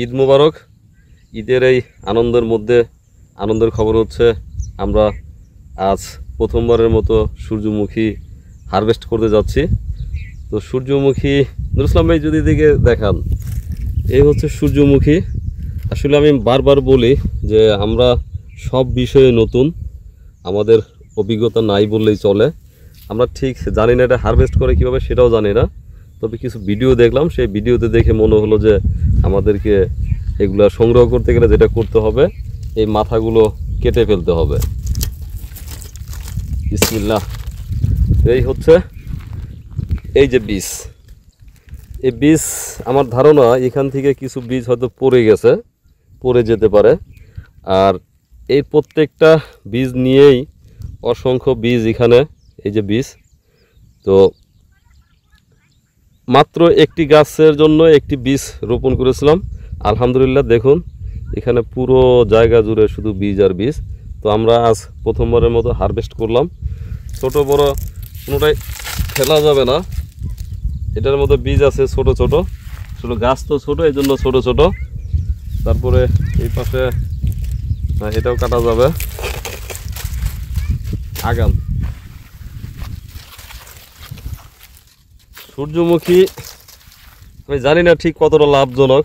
ঈদ মোবারক। ঈদের এই আনন্দের মধ্যে আনন্দের খবর হচ্ছে আমরা আজ প্রথমবারের মতো সূর্যমুখী হারভেস্ট করতে যাচ্ছি। তো সূর্যমুখী নুরুল ইসলাম ভাই যদি দিকে দেখান, এই হচ্ছে সূর্যমুখী। আসলে আমি বারবার বলি যে আমরা সব বিষয়ে নতুন, আমাদের অভিজ্ঞতা নাই বললেই চলে। আমরা ঠিক জানি না এটা হারভেস্ট করে কীভাবে, সেটাও জানি না। তবে কিছু ভিডিও দেখলাম, সেই ভিডিওতে দেখে মনে হলো যে আমাদেরকে এগুলো সংগ্রহ করতে গেলে যেটা করতে হবে, এই মাথাগুলো কেটে ফেলতে হবে। বিসমিল্লাহ। এই হচ্ছে এই যে বীজ, এই বীজ আমার ধারণা এখান থেকে কিছু বীজ হয়তো পড়ে যেতে পারে। আর এই প্রত্যেকটা বীজ নিয়েই অসংখ্য বীজ এখানে, এই যে বীজ। তো মাত্র একটি গাছের জন্য একটি বীজ রোপণ করেছিলাম। আলহামদুলিল্লাহ দেখুন এখানে পুরো জায়গা জুড়ে শুধু বীজ আর বীজ। তো আমরা আজ প্রথমবারের মতো হারভেস্ট করলাম। ছোট বড় কোনোটাই ফেলা যাবে না, এটার মধ্যে বীজ আছে ছোট ছোট, ছোট গাছ তো ছোট, এই জন্য ছোট ছোট। তারপরে এই পাশে এটাও কাটা যাবে। আগাম সূর্যমুখী আমি জানি না ঠিক কতটা লাভজনক।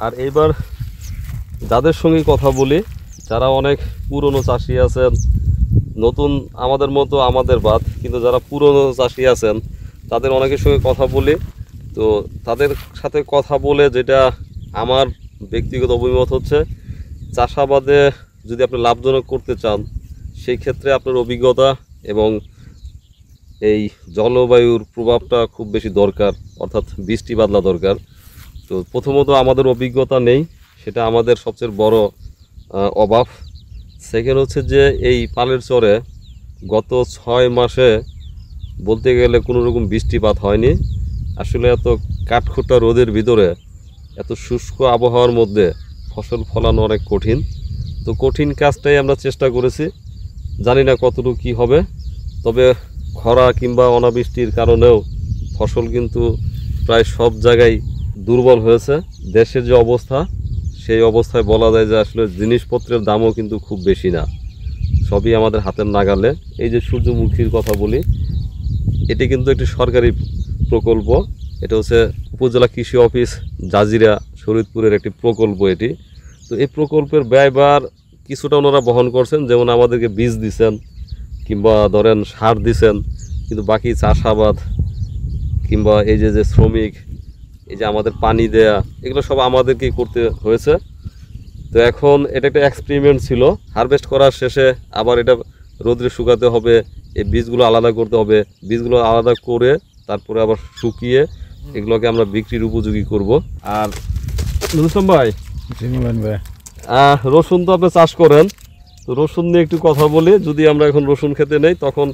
আর এইবার যাদের সঙ্গে কথা বলি, যারা অনেক পুরনো চাষি আছেন, নতুন আমাদের মতো আমাদের বাদ, কিন্তু যারা পুরনো চাষি আছেন তাদের অনেকের সঙ্গে কথা বলি। তো তাদের সাথে কথা বলে যেটা আমার ব্যক্তিগত অভিমত হচ্ছে, চাষাবাদে যদি আপনি লাভজনক করতে চান, সেই ক্ষেত্রে আপনার অভিজ্ঞতা এবং এই জলবায়ুর প্রভাবটা খুব বেশি দরকার, অর্থাৎ বৃষ্টি বাদলা দরকার। তো প্রথমত আমাদের অভিজ্ঞতা নেই, সেটা আমাদের সবচেয়ে বড় অভাব। সেকেন্ড হচ্ছে যে এই পালের চরে গত 6 মাসে বলতে গেলে কোনো রকম বৃষ্টিপাত হয়নি। আসলে এত কাঠখোট্টা রোদের ভিতরে, এত শুষ্ক আবহাওয়ার মধ্যে ফসল ফলানো অনেক কঠিন। তো কঠিন কাজটাই আমরা চেষ্টা করেছি, জানি না কতটুকু কী হবে। তবে খরা কিংবা অনাবৃষ্টির কারণেও ফসল কিন্তু প্রায় সব জায়গায় দুর্বল হয়েছে। দেশের যে অবস্থা, সেই অবস্থায় বলা যায় যে আসলে জিনিসপত্রের দামও কিন্তু খুব বেশি না, সবই আমাদের হাতের নাগালে। এই যে সূর্যমুখীর কথা বলি, এটি কিন্তু একটি সরকারি প্রকল্প। এটা হচ্ছে উপজেলা কৃষি অফিস জাজিরা শরীয়তপুরের একটি প্রকল্প এটি। তো এই প্রকল্পের ব্যয়ভার কিছুটা ওনারা বহন করছেন, যেমন আমাদেরকে বীজ দিচ্ছেন কিংবা ধরেন সার দিচ্ছেন, কিন্তু বাকি চাষাবাদ কিংবা এই যে শ্রমিক, এই যে আমাদের পানি দেয়া, এগুলো সব আমাদেরকেই করতে হয়েছে। তো এখন এটা একটা এক্সপেরিমেন্ট ছিল। হারভেস্ট করার শেষে আবার এটা রোদ্রে শুকাতে হবে, এই বীজগুলো আলাদা করতে হবে, বীজগুলো আলাদা করে তারপরে আবার শুকিয়ে এগুলোকে আমরা বিক্রির উপযোগী করব। আর নুরুল ভাই, রসুন তো আপনি চাষ করেন, তো রসুন নিয়ে একটু কথা বলি। যদি আমরা এখন রসুন খেতে নেই, তখন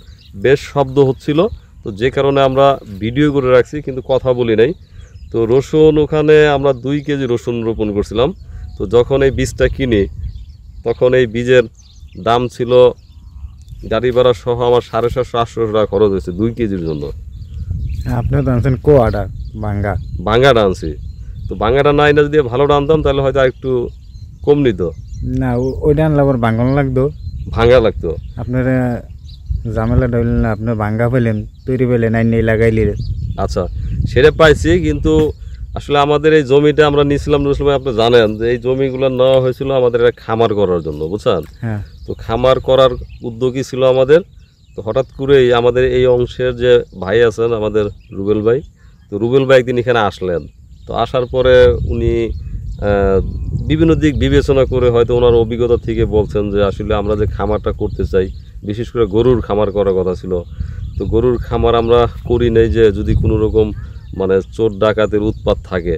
বেশ শব্দ হচ্ছিল, তো যে কারণে আমরা ভিডিও করে রাখছি কিন্তু কথা বলি নাই। তো রসুন ওখানে আমরা 2 কেজি রসুন রোপণ করছিলাম। তো যখন এই বীজটা কিনি, তখন এই বীজের দাম ছিল গাড়ি ভাড়া সহ আমার 750-800 টাকা খরচ হয়েছে 2 কেজির জন্য। আপনি তো আনছেন কোয়াটা ভাঙ্গাটা আনছি। তো ভাঙ্গাটা নাই না, যদি ভালোটা আনতাম তাহলে হয়তো একটু কম নিত না, ওইটা আনলে আবার ভাঙ্গা লাগতো। আপনার ঝামেলাটা হইলেন না, আপনি ভাঙ্গা পেলেন, তৈরি পেলেন, আইন লাগাইলি। আচ্ছা, সেটা পাইছি, কিন্তু আসলে আমাদের এই জমিটা আমরা নিয়েছিলাম নুরুল ভাই, আপনি জানেন যে এই জমিগুলো নেওয়া হয়েছিল আমাদের একটা খামার করার জন্য, বুঝছেন। হ্যাঁ। তো খামার করার উদ্যোগী ছিল আমাদের। তো হঠাৎ করেই আমাদের এই অংশের যে ভাই আছেন আমাদের রুবেল ভাই, তো রুবেল ভাই একদিন এখানে আসলেন। তো আসার পরে উনি বিভিন্ন দিক বিবেচনা করে হয়তো ওনার অভিজ্ঞতা থেকে বলছেন যে আসলে আমরা যে খামারটা করতে চাই, বিশেষ করে গরুর খামার করার কথা ছিল। তো গরুর খামার আমরা করি নাই যে যদি কোনো রকম মানে চোর ডাকাতের উৎপাত থাকে,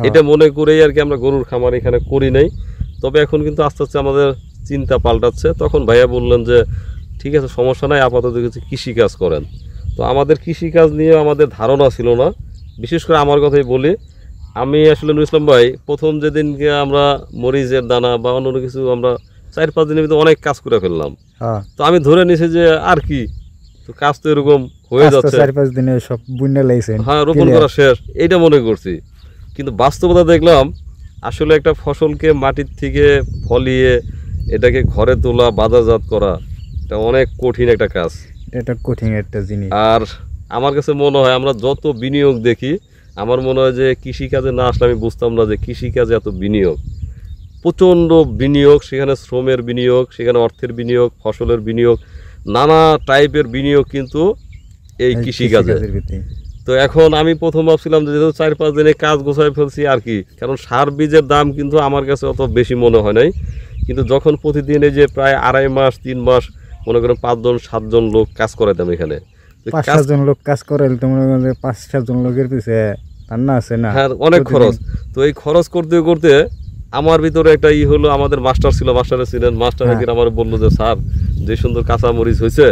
এটা মনে করেই আর কি আমরা গরুর খামার এখানে করি নাই। তবে এখন কিন্তু আস্তে আস্তে আমাদের চিন্তা পাল্টাচ্ছে। তখন ভাইয়া বললেন যে ঠিক আছে, সমস্যা নাই, আপাতত কিছু কৃষিকাজ করেন। তো আমাদের কৃষিকাজ নিয়ে আমাদের ধারণা ছিল না। বিশেষ করে আমার কথাই বলি, আমি আসলে নুরুল ইসলাম ভাই প্রথম যেদিনকে আমরা মরিচের দানা বা অন্য কিছু আমরা 4-5 দিনের ভিতরে অনেক কাজ করে ফেললাম। তো আমি ধরে নিছি যে আর কি, তো কাজ তো এরকম হয়ে যাচ্ছে, 4-5 দিনে সব বুনে লাইছেন, হ্যাঁ রোপণ করা শেষ, এইটা মনে করছি। কিন্তু বাস্তবতা দেখলাম আসলে একটা ফসলকে মাটির থেকে ফলিয়ে এটাকে ঘরে তোলা বাজারজাত করা এটা অনেক কঠিন একটা কাজ। এটা কঠিন একটা জিনিস। আর আমার কাছে মনে হয় আমরা যত বিনিয়োগ দেখি, আমার মনে হয় যে কৃষিকাজে না আসলে আমি বুঝতাম না যে কৃষিকাজে এত বিনিয়োগ, প্রচণ্ড বিনিয়োগ, সেখানে শ্রমের বিনিয়োগ, সেখানে অর্থের বিনিয়োগ, ফসলের বিনিয়োগ, নানা টাইপের বিনিয়োগ কিন্তু এই কৃষিকাজে। তো এখন আমি প্রথম ভাবছিলাম যে যেহেতু 4-5 দিনে কাজ গোছায় ফেলছি আর কি, কারণ সার বীজের দাম কিন্তু আমার কাছে অত বেশি মনে হয় নাই। কিন্তু যখন প্রতিদিন এই যে প্রায় 2.5 মাস 3 মাস মনে করেন 5-7 জন লোক কাজ করাইতাম এখানে, 5-7 জন লোক কাজ করে তো মনে করেন 5-7 জন লোকের পিছে রান্না আছে না, হ্যাঁ অনেক খরচ। তো এই খরচ করতে করতে আমার ভিতরে একটা হলো, আমাদের মাস্টার ছিল, মাস্টারে ছিলেন, মাস্টার একদিন আমার বললো যে স্যার যে সুন্দর কাঁচা মরিচ হয়েছে,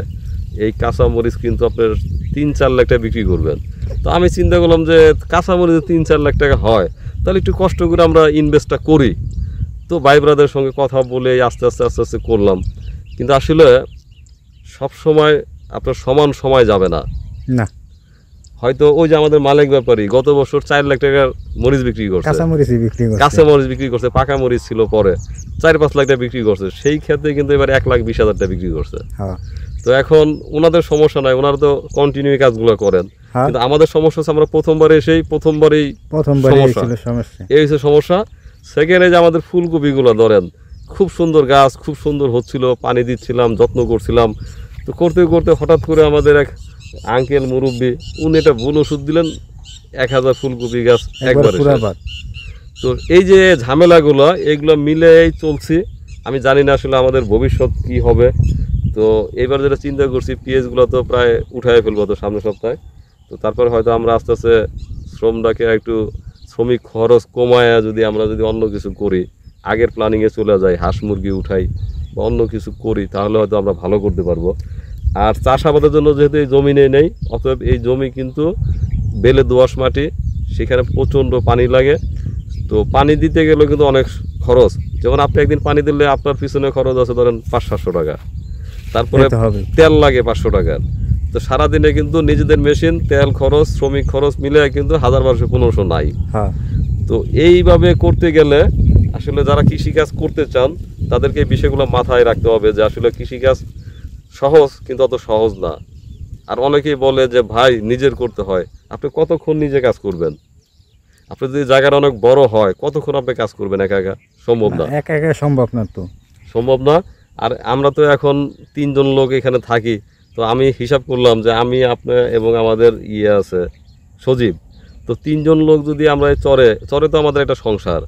এই কাঁচা মরিচ কিন্তু আপনার 3-4 লাখ টাকা বিক্রি করবেন। তো আমি চিন্তা করলাম যে কাঁচা মরিচ 3-4 লাখ টাকা হয়, তাহলে একটু কষ্ট করে আমরা ইনভেস্টটা করি। তো ভাই ব্রাদারের সঙ্গে কথা বলে আস্তে আস্তে আস্তে আস্তে করলাম। কিন্তু আসলে সব সময় আপনার সমান সময় যাবে না। না, হয়তো ওই যে আমাদের মালিক ব্যাপারী গত বছর 4 লাখ টাকার মরিচ বিক্রি করছে, কাঁচা মরিচ বিক্রি করছে, কাঁচা মরিচ বিক্রি করছে, পাকা মরিচ ছিল পরে 4-5 লাখ টাকা বিক্রি করছে, সেই ক্ষেত্রে কিন্তু এবার 1,20,000 টাকা বিক্রি করছে। হ্যাঁ তো এখন ওনাদের সমস্যা নাই, ওনারা তো কন্টিনিউ কাজগুলো করেন। হ্যাঁ, কিন্তু আমাদের সমস্যা হচ্ছে আমরা প্রথমবারে প্রথমবারই ছিল সমস্যা। এই হচ্ছে সমস্যা। সেকেন্ডে যে আমাদের ফুলকপিগুলো ধরেন খুব সুন্দর গাছ, খুব সুন্দর হচ্ছিল, পানি দিচ্ছিলাম, যত্ন করছিলাম। তো করতে করতে হঠাৎ করে আমাদের এক আঙ্কেল মুরব্বী উনি এটা ভুল ওষুধ দিলেন, 1000 ফুলকপি গাছ একবারে শেষ। তো এই যে ঝামেলাগুলো এগুলো মিলেই চলছি। আমি জানি না আসলে আমাদের ভবিষ্যৎ কি হবে। তো এবার যেটা চিন্তা করছি, পেঁয়াজগুলো তো প্রায় উঠায় ফেলবো তো সামনের সপ্তাহে। তো তারপরে হয়তো আমরা আস্তে আস্তে শ্রমটাকে একটু শ্রমিক খরচ কমায় যদি আমরা যদি অন্য কিছু করি, আগের প্ল্যানিংয়ে চলে যাই, হাঁস মুরগি উঠাই বা অন্য কিছু করি, তাহলে হয়তো আমরা ভালো করতে পারবো। আর চাষাবাদের জন্য যেহেতু এই জমি নেই, অতএব এই জমি কিন্তু বেলে দোআঁশ মাটি, সেখানে প্রচণ্ড পানি লাগে। তো পানি দিতে গেলেও কিন্তু অনেক খরচ। যেমন আপনি একদিন পানি দিলে আপনার পিছনে খরচ আছে ধরেন 500-700 টাকা, তারপরে তেল লাগে 500 টাকার। তো সারাদিনে কিন্তু নিজেদের মেশিন, তেল খরচ, শ্রমিক খরচ মিলে কিন্তু 1000-1200-1500 নাই। তো এইভাবে করতে গেলে আসলে যারা কৃষিকাজ করতে চান তাদেরকে এই বিষয়গুলো মাথায় রাখতে হবে যে আসলে কৃষিকাজ সহজ কিন্তু অত সহজ না। আর অনেকেই বলে যে ভাই নিজের করতে হয়, আপনি কতক্ষণ নিজে কাজ করবেন? আপনি যদি জায়গাটা অনেক বড় হয়, কতক্ষণ আপনি কাজ করবেন একা একা? সম্ভব না, একা একা সম্ভব না, তো সম্ভব না। আর আমরা তো এখন 3 জন লোক এখানে থাকি। তো আমি হিসাব করলাম যে আমি, আপনি এবং আমাদের আছে সজীব, তো 3 জন লোক যদি আমরা চরে তো আমাদের একটা সংসার।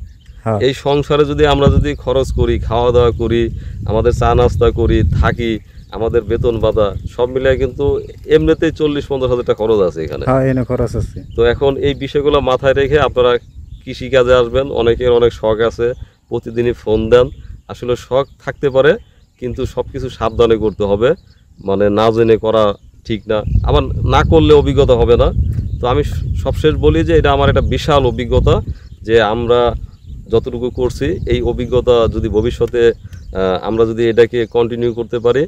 এই সংসারে যদি আমরা যদি খরচ করি, খাওয়া দাওয়া করি, আমাদের চা নাস্তা করি, থাকি, আমাদের বেতন ভাতা সব মিলিয়ে কিন্তু এমনিতেই 40-50 হাজার টাকা খরচ আছে এখানে। খরচ আছে। তো এখন এই বিষয়গুলো মাথায় রেখে আপনারা কৃষিকাজে আসবেন। অনেকের অনেক শখ আছে, প্রতিদিনই ফোন দেন। আসলে শখ থাকতে পারে, কিন্তু সব কিছু সাবধানে করতে হবে, মানে না জেনে করা ঠিক না, আবার না করলে অভিজ্ঞতা হবে না। তো আমি সবশেষ বলি যে এটা আমার একটা বিশাল অভিজ্ঞতা, যে আমরা যতটুকু করছি এই অভিজ্ঞতা যদি ভবিষ্যতে আমরা যদি এটাকে কন্টিনিউ করতে পারি,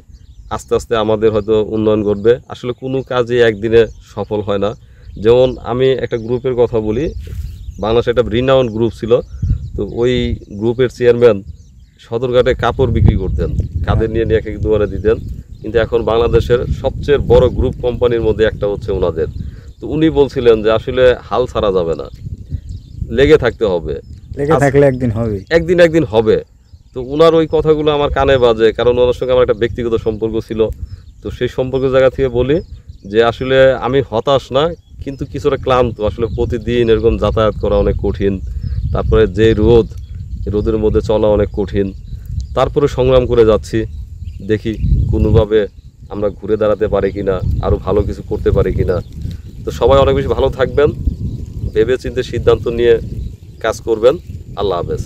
আস্তে আস্তে আমাদের হয়তো উন্নয়ন ঘটবে। আসলে কোনো কাজে একদিনে সফল হয় না। যেমন আমি একটা গ্রুপের কথা বলি, বাংলাদেশে একটা রিনাউন্ড গ্রুপ ছিল। তো ওই গ্রুপের চেয়ারম্যান সদরঘাটে কাপড় বিক্রি করতেন, কাঁধে নিয়ে নিয়ে এক এক দোকানে দিতেন। কিন্তু এখন বাংলাদেশের সবচেয়ে বড় গ্রুপ কোম্পানির মধ্যে একটা হচ্ছে ওনাদের। তো উনি বলছিলেন যে আসলে হাল ছাড়া যাবে না, লেগে থাকতে হবে, লেগে থাকলে একদিন হবে। তো ওনার ওই কথাগুলো আমার কানে বাজে, কারণ ওনার সঙ্গে আমার একটা ব্যক্তিগত সম্পর্ক ছিল। তো সেই সম্পর্কের জায়গা থেকে বলি যে আসলে আমি হতাশ না, কিন্তু কিছুটা ক্লান্ত। আসলে প্রতিদিন এরকম যাতায়াত করা অনেক কঠিন, তারপরে যে রোদের মধ্যে চলা অনেক কঠিন, তারপরে সংগ্রাম করে যাচ্ছি। দেখি কোনোভাবে আমরা ঘুরে দাঁড়াতে পারি কিনা, আরও ভালো কিছু করতে পারি কিনা। তো সবাই অনেক বেশি ভালো থাকবেন, ভেবে চিন্তে সিদ্ধান্ত নিয়ে কাজ করবেন। আল্লাহ হাফেজ।